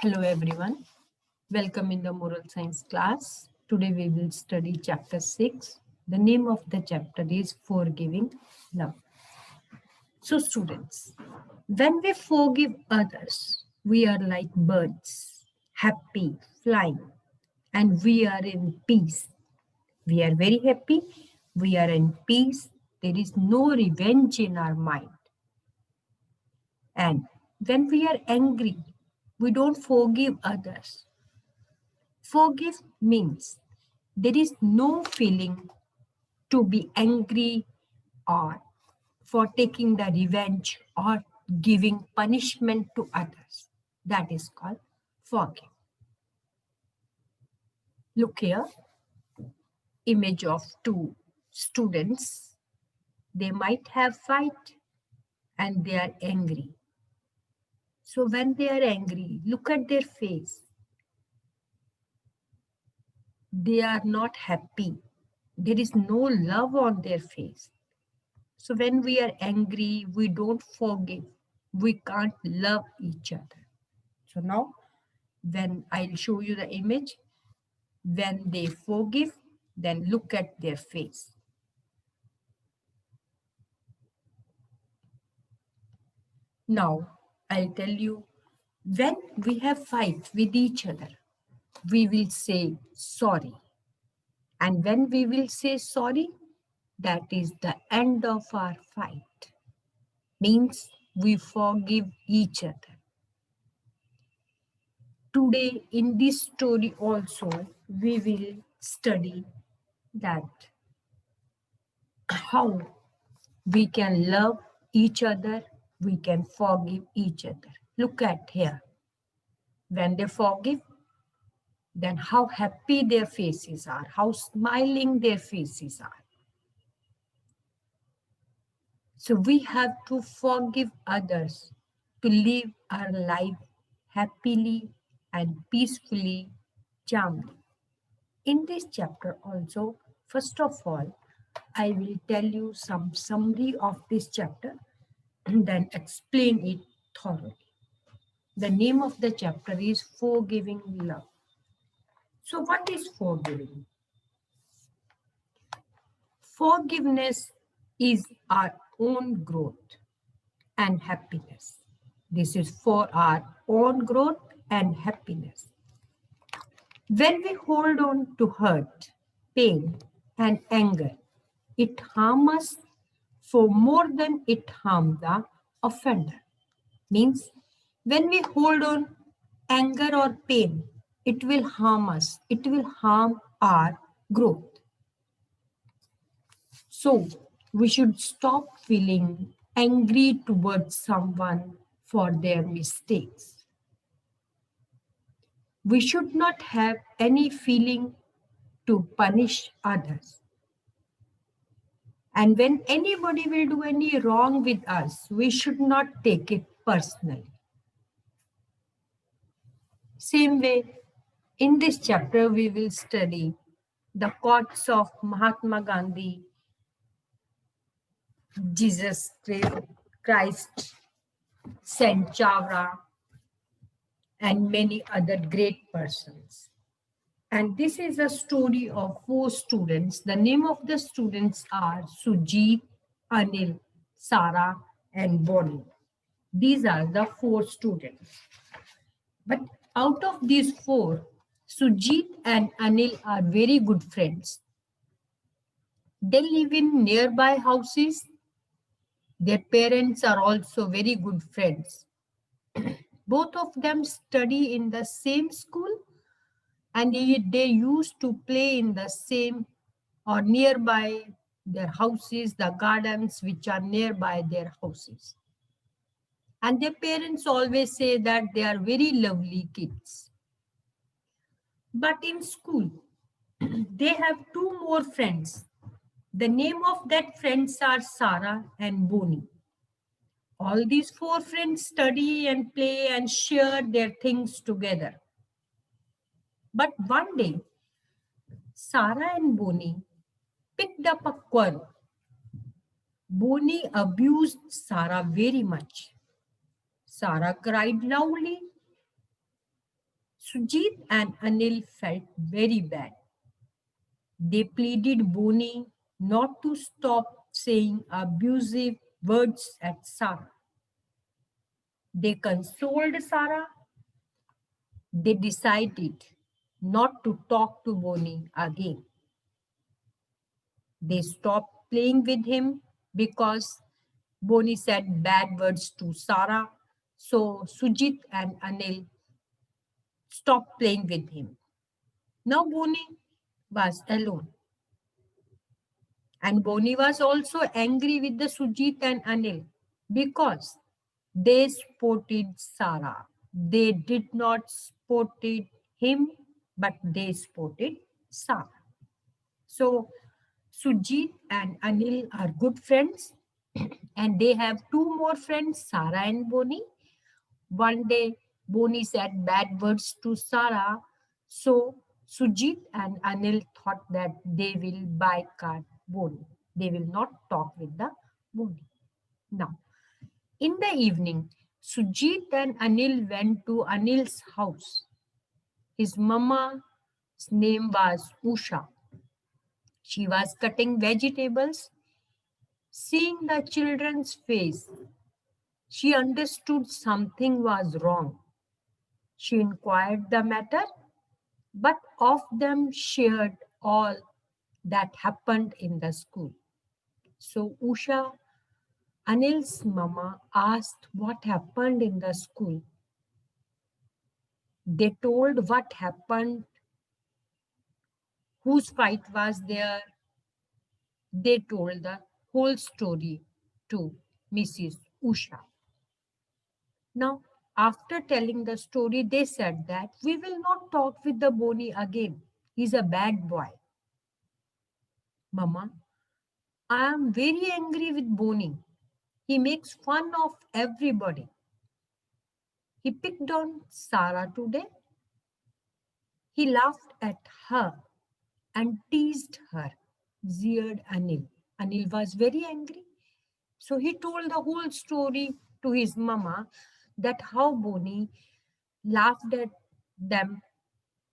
Hello everyone, welcome in the moral science class. Today we will study chapter 6. The name of the chapter is Forgiving Love. So students, when we forgive others, we are like birds, happy, flying, and we are in peace. We are very happy, we are in peace, there is no revenge in our mind. And when we are angry, we don't forgive others. Forgive means there is no feeling to be angry or for taking the revenge or giving punishment to others. That is called forgive. Look here, image of two students. They might have fight and they are angry. So when they are angry, look at their face. They are not happy. There is no love on their face. So when we are angry, we don't forgive. We can't love each other. So now, when I'll show you the image, when they forgive, then look at their face. Now, I'll tell you, when we have fight with each other, we will say sorry. And when we will say sorry, that is the end of our fight. Means we forgive each other. Today in this story also we will study that how we can love each other, we can forgive each other. Look at here. When they forgive, then how happy their faces are, how smiling their faces are. So we have to forgive others to live our life happily and peacefully, calmly. In this chapter also, first of all, I will tell you some summary of this chapter and then explain it thoroughly. The name of the chapter is Forgiving Love. So what is forgiving? Forgiveness is our own growth and happiness. This is for our own growth and happiness. When we hold on to hurt, pain, and anger, it harms us for more than it harms the offender. Means when we hold on anger or pain, it will harm us, it will harm our growth. So we should stop feeling angry towards someone for their mistakes. We should not have any feeling to punish others. And when anybody will do any wrong with us, we should not take it personally. Same way, in this chapter, we will study the quotes of Mahatma Gandhi, Jesus Christ, Saint Chavra, and many other great persons. And this is a story of four students. The name of the students are Sujit, Anil, Sarah, and Bonnie. These are the four students. But out of these four, Sujit and Anil are very good friends. They live in nearby houses. Their parents are also very good friends. Both of them study in the same school and they used to play in the same or nearby their houses, the gardens which are nearby their houses. And their parents always say that they are very lovely kids. But in school, they have two more friends. The name of that friends are Sarah and Bonnie. All these four friends study and play and share their things together. But one day, Sarah and Bonnie picked up a quarrel. Bonnie abused Sarah very much. Sarah cried loudly Sujit and Anil felt very bad. They pleaded Boni not to stop saying abusive words at Sarah. They consoled Sarah. They decided not to talk to Boni again. They stopped playing with him because Boni said bad words to Sarah. So Sujit and Anil stopped playing with him. Now Boni was alone. And Boni was also angry with the Sujit and Anil because they supported Sarah. They did not supported him, but they supported Sarah. So Sujit and Anil are good friends and they have two more friends, Sarah and Boni. One day, Boni said bad words to Sarah. So Sujit and Anil thought that they will boycott Boni. They will not talk with the Boni. Now, in the evening, Sujit and Anil went to Anil's house. His mama's name was Usha. She was cutting vegetables. Seeing the children's face, she understood something was wrong. She inquired the matter, but of them shared all that happened in the school. So Usha, Anil's mama, asked what happened in the school. They told what happened, whose fight was there. They told the whole story to Mrs. Usha. Now, after telling the story, they said that we will not talk with the Boni again. He's a bad boy. Mama, I am very angry with Boni. He makes fun of everybody. He picked on Sarah today. He laughed at her and teased her, jeered Anil. Anil was very angry. So he told the whole story to his mama that how Boni laughed at them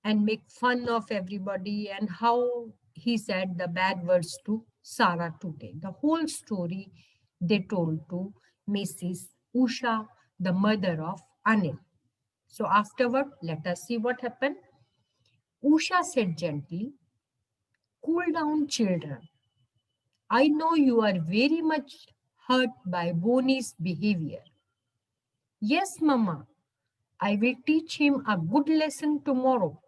and make fun of everybody and how he said the bad words to Sarah today. The whole story they told to Mrs. Usha, the mother of Anil. So afterward, let us see what happened. Usha said gently, cool down, children. I know you are very much hurt by Boni's behavior. Yes, Mama, I will teach him a good lesson tomorrow.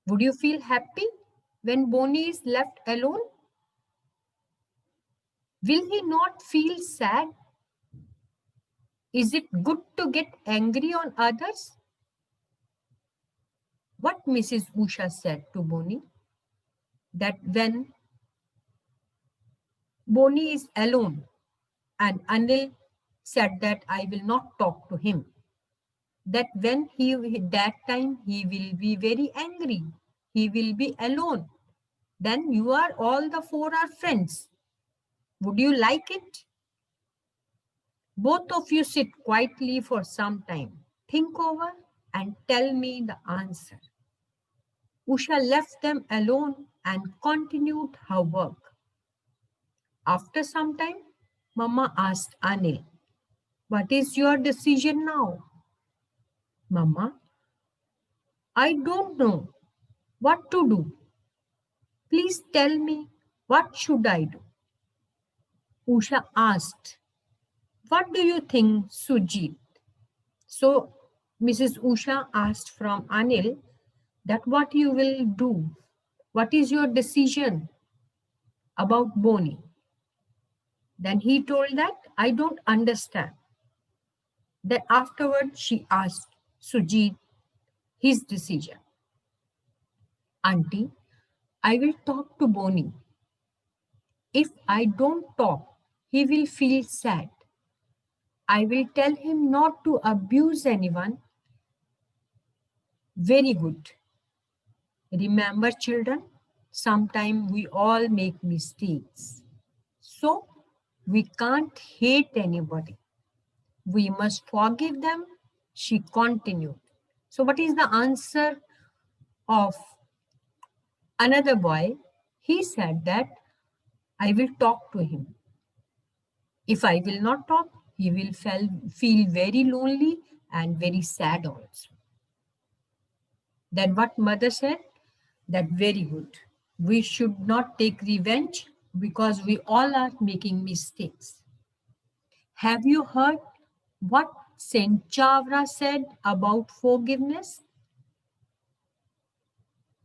Would you feel happy when Boni is left alone? Will he not feel sad? Is it good to get angry on others? What Mrs. Usha said to Boni, that when Boni is alone and Anil said that I will not talk to him, that when that time he will be very angry, he will be alone. Then you are all the four are friends. Would you like it? Both of you sit quietly for some time. Think over and tell me the answer. Usha left them alone and continued her work. After some time, Mama asked Anil, what is your decision now? Mama, I don't know what to do. Please tell me, what should I do? Usha asked, what do you think, Sujit? So Mrs. Usha asked from Anil that what you will do. What is your decision about Boni? Then he told that I don't understand. Then afterward she asked Sujit his decision. Auntie, I will talk to Boni. If I don't talk, he will feel sad. I will tell him not to abuse anyone. Very good. Remember, children, sometimes we all make mistakes. So we can't hate anybody. We must forgive them, she continued. So what is the answer of another boy? He said that I will talk to him. If I will not talk, he will feel very lonely and very sad also. Then what mother said? That very good. We should not take revenge because we all are making mistakes. Have you heard what Saint Chavra said about forgiveness?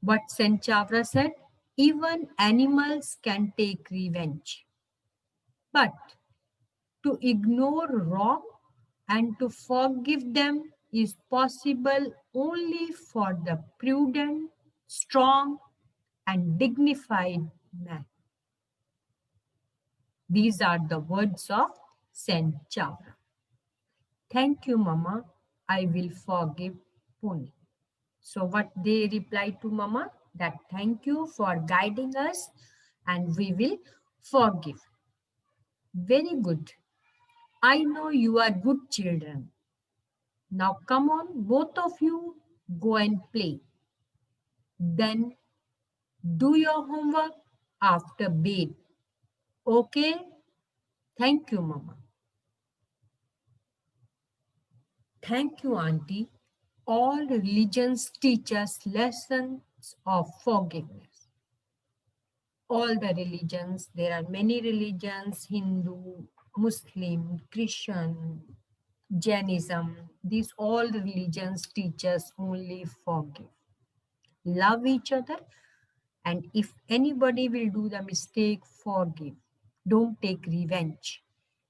What Saint Chavra said? Even animals can take revenge. But to ignore wrong and to forgive them is possible only for the prudent, strong, and dignified man. These are the words of Saint Chavra. Thank you, Mama. I will forgive Pony. So what they replied to Mama? That thank you for guiding us and we will forgive. Very good. I know you are good children. Now come on, both of you go and play. Then do your homework after bed. Okay? Thank you, Mama. Thank you, Auntie. All religions teach us lessons of forgiveness. All the religions, there are many religions, Hindu, Muslim, Christian, Jainism, these all religions teach us only forgive. Love each other, and if anybody will do the mistake, forgive. Don't take revenge.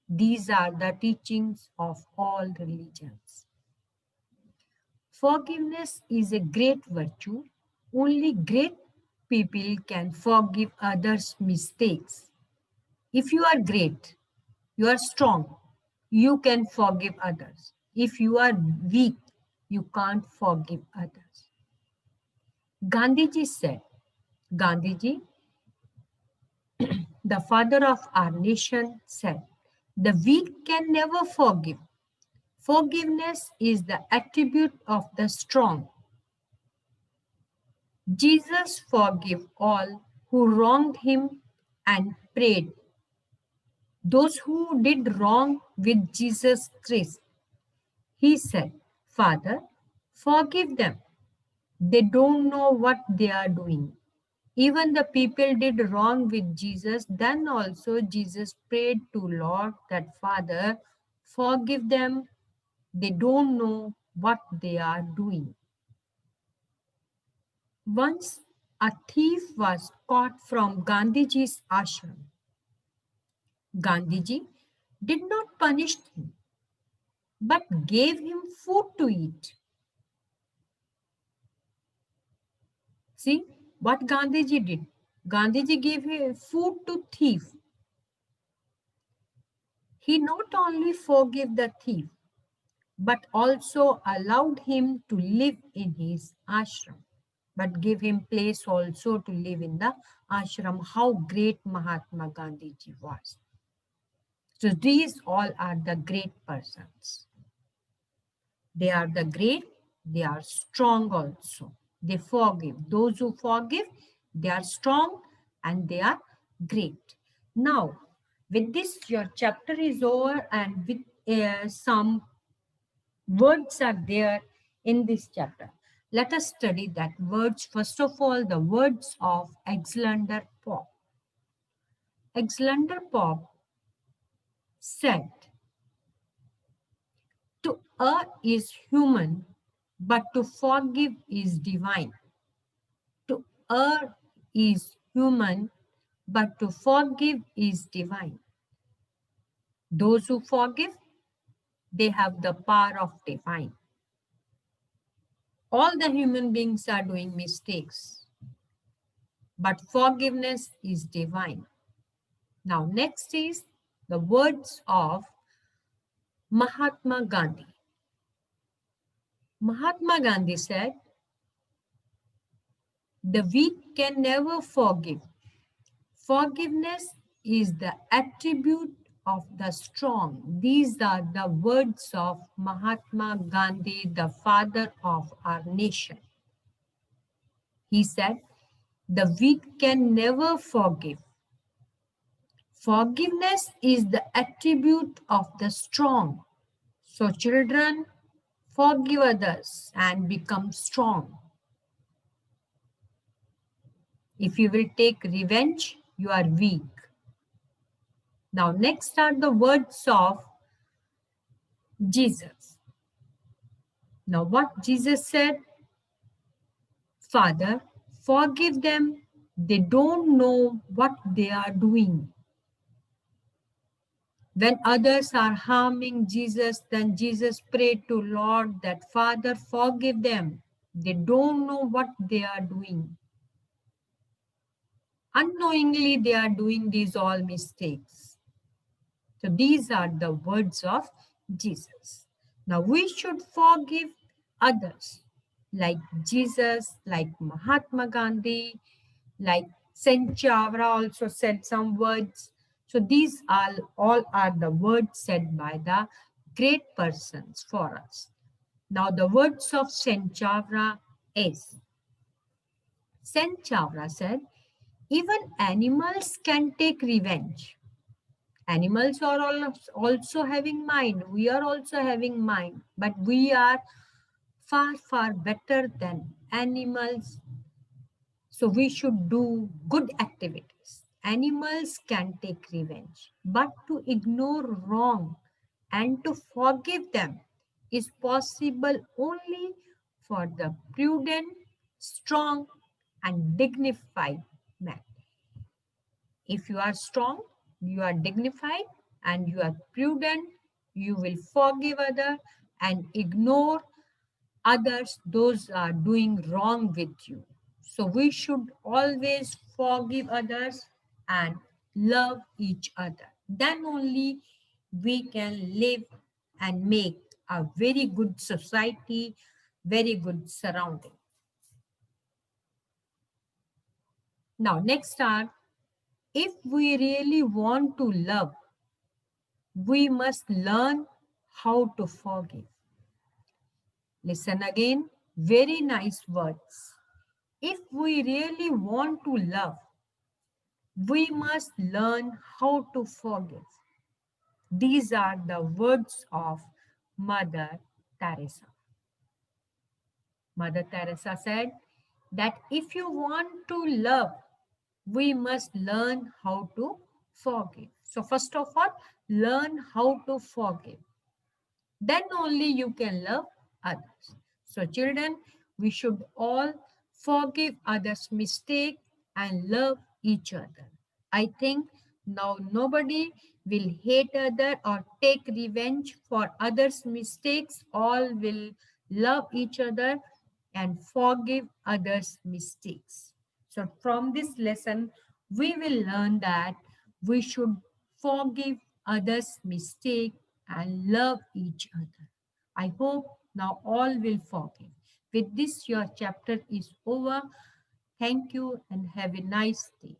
These are the teachings of all religions. Forgiveness is a great virtue. Only great people can forgive others' mistakes. If you are great, you are strong, you can forgive others. If you are weak, you can't forgive others. Gandhiji said, Gandhiji, the father of our nation, said, the weak can never forgive. Forgiveness is the attribute of the strong. Jesus forgave all who wronged him and prayed. Those who did wrong with Jesus Christ, he said, Father, forgive them. They don't know what they are doing. Even the people did wrong with Jesus. Then also Jesus prayed to Lord that Father, forgive them. They don't know what they are doing. Once a thief was caught from Gandhiji's ashram. Gandhiji did not punish him, but gave him food to eat. See what Gandhiji did. Gandhiji gave food to thief. He not only forgave the thief, but also allowed him to live in his ashram, but gave him place also to live in the ashram. How great Mahatma Gandhiji was. So these all are the great persons. They are the great, they are strong also. They forgive. Those who forgive, they are strong and they are great. Now, with this, your chapter is over, and with some words are there in this chapter. Let us study that words. First of all, the words of Alexander Pope. Alexander Pope said, to err is human, but to forgive is divine. To err is human, but to forgive is divine. Those who forgive, they have the power of divine. All the human beings are doing mistakes, but forgiveness is divine. Now, next is the words of Mahatma Gandhi. Mahatma Gandhi said, the weak can never forgive. Forgiveness is the attribute of the strong. These are the words of Mahatma Gandhi, the father of our nation. He said, the weak can never forgive. Forgiveness is the attribute of the strong. So children, forgive others and become strong. If you will take revenge, you are weak. Now next are the words of Jesus. Now what Jesus said? Father, forgive them. They don't know what they are doing. When others are harming Jesus, then Jesus prayed to Lord that Father, forgive them. They don't know what they are doing. Unknowingly, they are doing these all mistakes. So these are the words of Jesus. Now we should forgive others like Jesus, like Mahatma Gandhi, like Saint Chavra also said some words. So these all are the words said by the great persons for us. Now the words of Saint Chavra is, Saint Chavra said, even animals can take revenge. Animals are also having mind. We are also having mind, but we are far, far better than animals. So we should do good activities. Animals can take revenge, but to ignore wrong and to forgive them is possible only for the prudent, strong, and dignified man. If you are strong, you are dignified, and you are prudent, you will forgive others and ignore others, those are doing wrong with you. So we should always forgive others and love each other. Then only we can live and make a very good society, very good surrounding. Now, next are, if we really want to love, we must learn how to forgive. Listen again, very nice words. If we really want to love, we must learn how to forgive. These are the words of Mother Teresa. Mother Teresa said that if you want to love, we must learn how to forgive. So first of all, learn how to forgive. Then only you can love others. So children, we should all forgive others' mistake and love each other. I think now nobody will hate other or take revenge for others' mistakes. All will love each other and forgive others' mistakes. So from this lesson, we will learn that we should forgive others' mistake and love each other. I hope now all will forgive. With this, your chapter is over. Thank you and have a nice day.